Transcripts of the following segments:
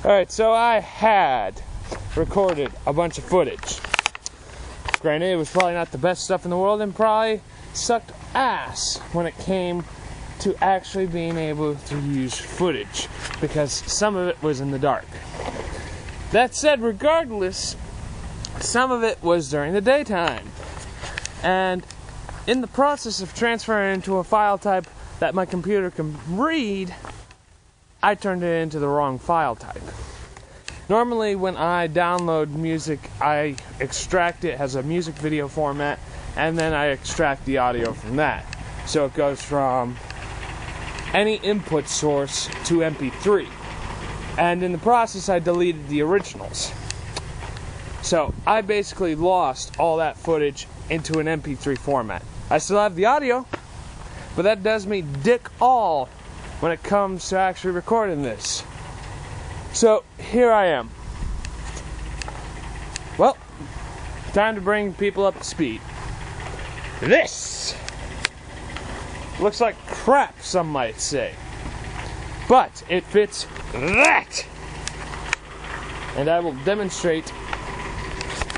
Alright, so I had recorded a bunch of footage. Granted, it was probably not the best stuff in the world and probably sucked ass when it came to actually being able to use footage, because some of it was in the dark. That said, regardless, some of it was during the daytime. And in the process of transferring it into a file type that my computer can read, I turned it into the wrong file type. Normally when I download music, I extract it as a music video format, and then I extract the audio from that. So it goes from any input source to MP3. And in the process, I deleted the originals. So I basically lost all that footage into an MP3 format. I still have the audio, but that does me dick all when it comes to actually recording this. So here I am. Well, time to bring people up to speed. This looks like crap, some might say, but it fits that, and I will demonstrate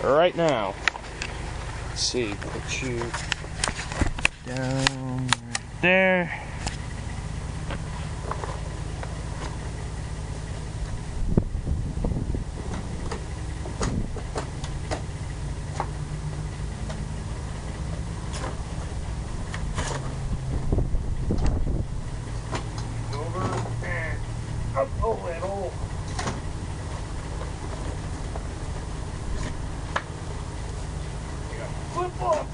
right now. Let's see, put you down right there. Up a little. Flip off.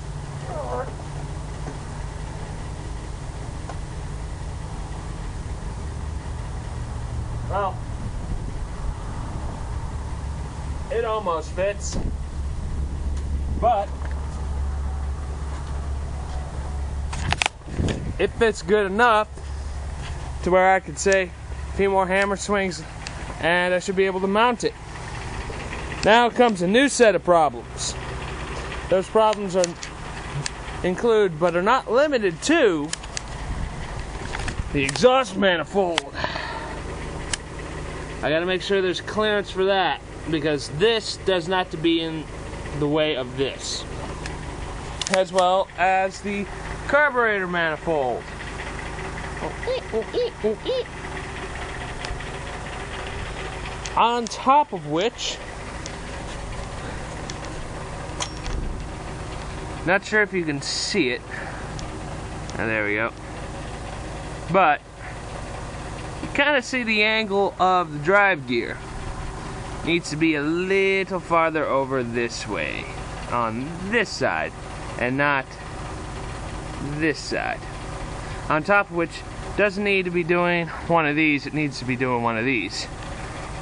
Well, it almost fits, but it fits good enough to where I could say a few more hammer swings and I should be able to mount it. Now comes a new set of problems. Those problems include, but are not limited to, the exhaust manifold. I gotta make sure there's clearance for that, because this does not to be in the way of this, as well as the carburetor manifold. On top of which, not sure if you can see it. Oh, there we go. But you kind of see the angle of the drive gear. Needs to be a little farther over this way, on this side, and not this side. On top of which, doesn't need to be doing one of these, it needs to be doing one of these.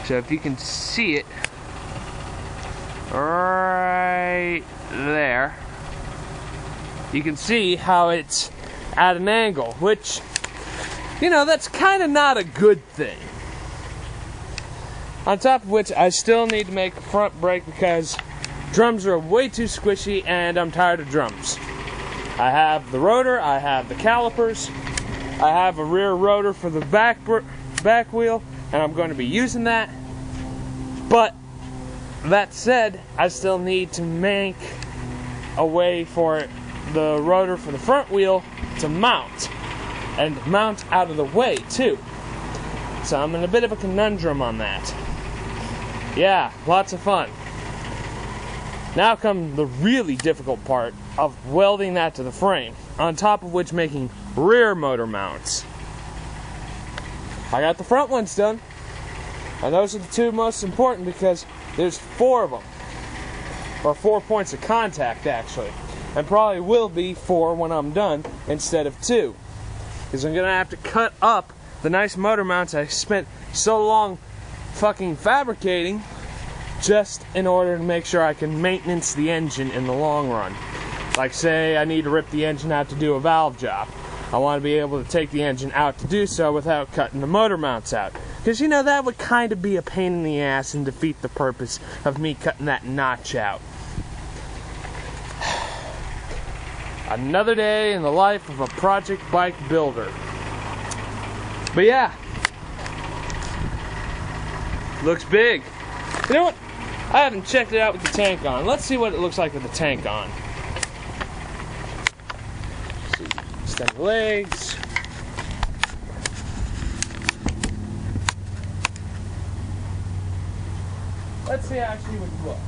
So if you can see it right there, you can see how it's at an angle, which, you know, that's kind of not a good thing. On top of which, I still need to make a front brake because drums are way too squishy and I'm tired of drums. I have the rotor, I have the calipers, I have a rear rotor for the back wheel, and I'm going to be using that. But that said, I still need to make a way for the rotor for the front wheel to mount, and mount out of the way too. So I'm in a bit of a conundrum on that. Yeah, lots of fun. Now comes the really difficult part of welding that to the frame, on top of which making rear motor mounts. I got the front ones done, and those are the two most important because there's 4 of them, or 4 points of contact actually, and probably will be 4 when I'm done instead of 2, because I'm gonna have to cut up the nice motor mounts I spent so long fucking fabricating just in order to make sure I can maintenance the engine in the long run. Like say I need to rip the engine out to do a valve job. I want to be able to take the engine out to do so without cutting the motor mounts out. Because, you know, that would kind of be a pain in the ass and defeat the purpose of me cutting that notch out. Another day in the life of a project bike builder. But yeah, Looks big. You know what? I haven't checked it out with the tank on. Let's see what it looks like with the tank on. Let's see. Extend the legs. Let's see how she would look.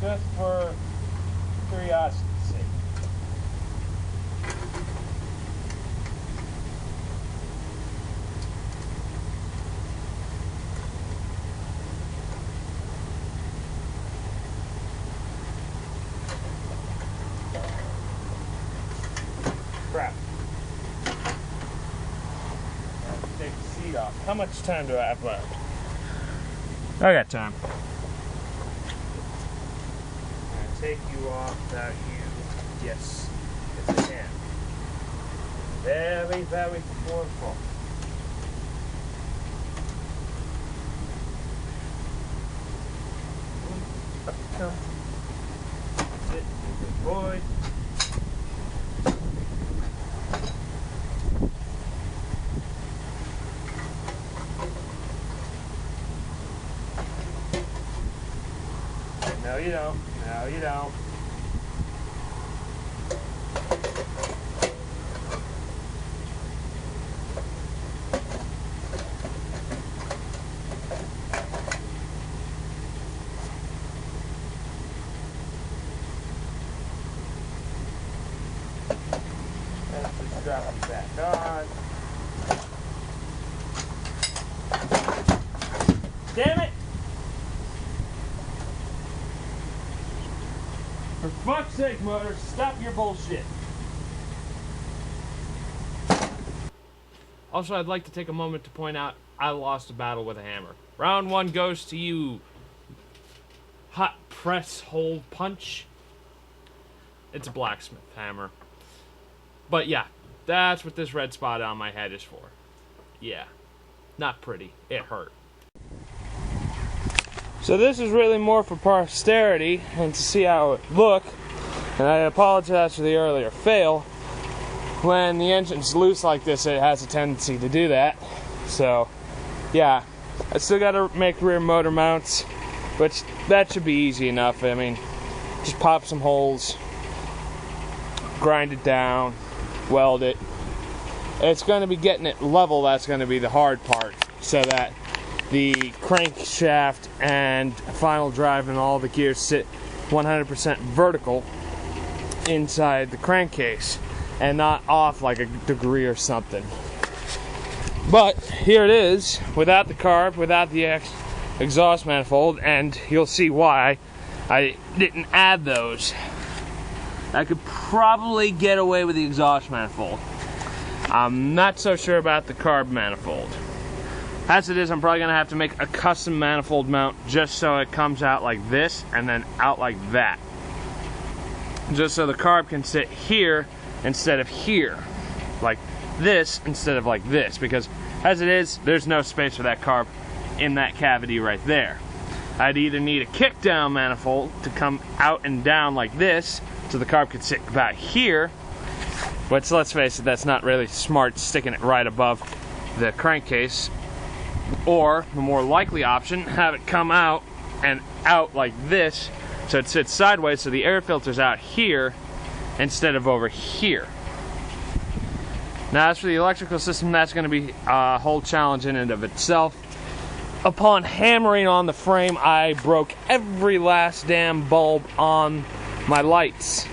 Just for curiosity's sake. Crap. Take the seat off. How much time do I have left? I got time. I'm gonna take you off without you. Yes, yes I can. Very, very powerful. Up you come. Sit, good boy. No, you don't. No, you don't. Let's just drop it back on. Damn it! For fuck's sake, motor, stop your bullshit. Also, I'd like to take a moment to point out I lost a battle with a hammer. Round 1 goes to you, hot press hold punch. It's a blacksmith hammer. But yeah, that's what this red spot on my head is for. Yeah, not pretty. It hurt. So this is really more for posterity and to see how it look. And I apologize for the earlier fail. When the engine's loose like this, it has a tendency to do that. So, yeah. I still gotta make rear motor mounts, which that should be easy enough. I mean, just pop some holes, grind it down, weld it. It's gonna be getting it level that's gonna be the hard part, so that the crankshaft and final drive and all the gears sit 100% vertical inside the crankcase and not off like a degree or something. But here it is, without the carb, without the exhaust manifold, and you'll see why I didn't add those. I could probably get away with the exhaust manifold. I'm not so sure about the carb manifold. As it is, I'm probably going to have to make a custom manifold mount just so it comes out like this and then out like that. Just so the carb can sit here instead of here. Like this instead of like this. Because as it is, there's no space for that carb in that cavity right there. I'd either need a kick down manifold to come out and down like this so the carb could sit about here. But let's face it, that's not really smart, sticking it right above the crankcase. Or, the more likely option, have it come out and out like this, so it sits sideways so the air filter's out here instead of over here. Now, as for the electrical system, that's going to be a whole challenge in and of itself. Upon hammering on the frame, I broke every last damn bulb on my lights,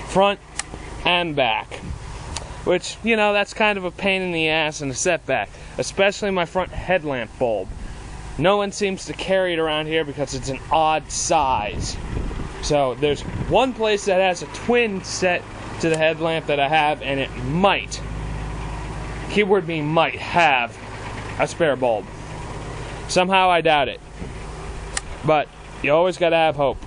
front and back. Which, you know, that's kind of a pain in the ass and a setback. Especially my front headlamp bulb. No one seems to carry it around here because it's an odd size. So there's one place that has a twin set to the headlamp that I have, and it might, keyword being might, have a spare bulb. Somehow I doubt it. But you always gotta have hope.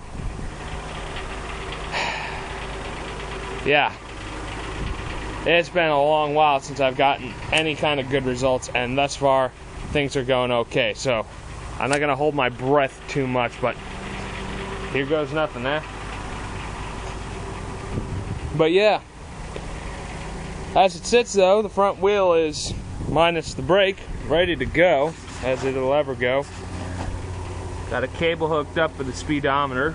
Yeah. It's been a long while since I've gotten any kind of good results, and thus far, things are going okay. So, I'm not going to hold my breath too much, but here goes nothing, eh? But yeah, as it sits though, the front wheel is minus the brake, ready to go. as it'll ever go. Got a cable hooked up for the speedometer,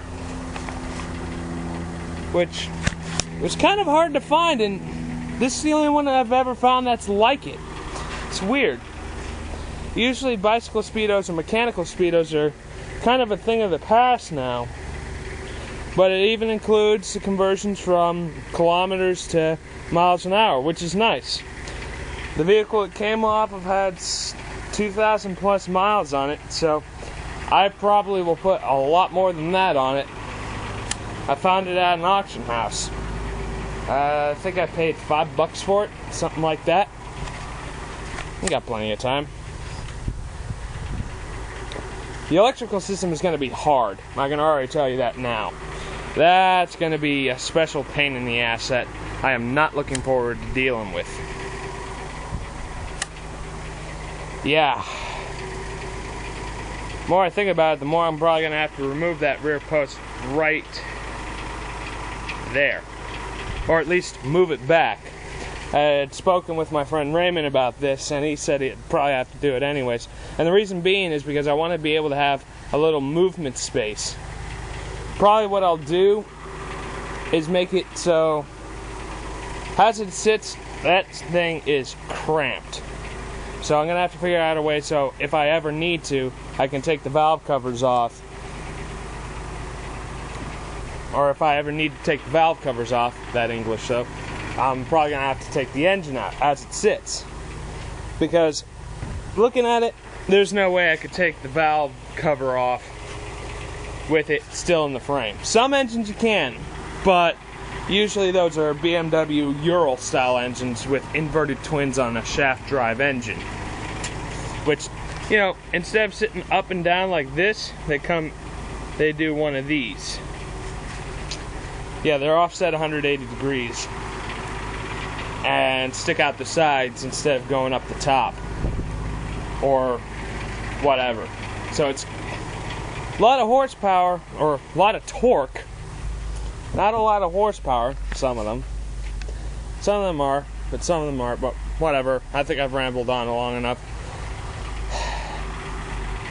which was kind of hard to find, and this is the only one that I've ever found that's like it. It's weird. Usually bicycle speedos or mechanical speedos are kind of a thing of the past now, but it even includes the conversions from kilometers to miles an hour, which is nice. The vehicle it came off of had 2,000 plus miles on it, so I probably will put a lot more than that on it. I found it at an auction house. I think I paid $5 for it, something like that. We got plenty of time. The electrical system is going to be hard. I can already tell you that now. That's going to be a special pain in the ass that I am not looking forward to dealing with. Yeah. The more I think about it, the more I'm probably going to have to remove that rear post right there. Or at least move it back. I had spoken with my friend Raymond about this, and he said he'd probably have to do it anyways. And the reason being is because I want to be able to have a little movement space. Probably what I'll do is make it so as it sits, that thing is cramped. So I'm going to have to figure out a way so if I ever need to, I can take the valve covers off. Or if I ever need to take the valve covers off, that English though, I'm probably going to have to take the engine out as it sits. Because looking at it, there's no way I could take the valve cover off with it still in the frame. Some engines you can, but usually those are BMW Ural style engines with inverted twins on a shaft drive engine. Which, you know, instead of sitting up and down like this, they do one of these. Yeah, they're offset 180 degrees and stick out the sides instead of going up the top or whatever. So it's a lot of horsepower, or a lot of torque. Not a lot of horsepower, some of them. Some of them are, but some of them aren't, but whatever. I think I've rambled on long enough.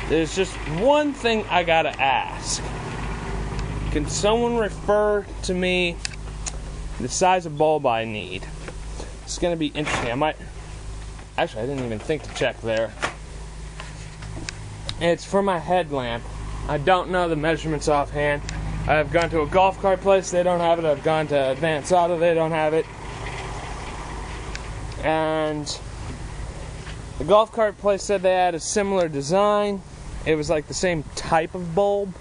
There's just one thing I gotta ask. Can someone refer to me the size of bulb I need? It's gonna be interesting. Actually, I didn't even think to check there. It's for my headlamp. I don't know the measurements offhand. I've gone to a golf cart place, they don't have it. I've gone to Advance Auto, they don't have it. And the golf cart place said they had a similar design. It was like the same type of bulb,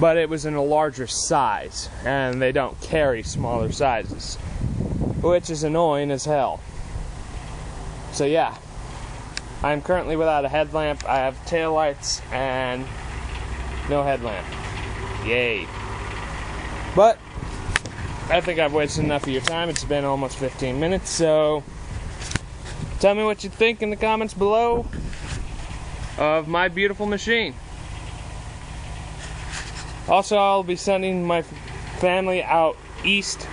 but it was in a larger size, and they don't carry smaller sizes, which is annoying as hell. So yeah, I'm currently without a headlamp. I have taillights and no headlamp. Yay. But I think I've wasted enough of your time. It's been almost 15 minutes, so tell me what you think in the comments below of my beautiful machine. Also, I'll be sending my family out east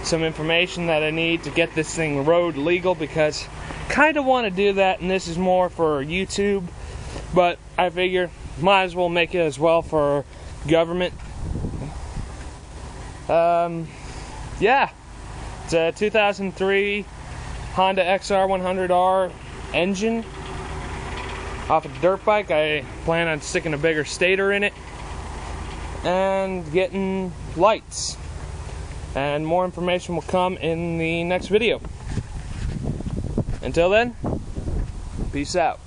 some information that I need to get this thing road legal, because I kind of want to do that, and this is more for YouTube, but I figure might as well make it as well for government. Yeah, it's a 2003 Honda XR100R engine off a dirt bike. I plan on sticking a bigger stator in it and getting lights, and more information will come in the next video. Until then, peace out.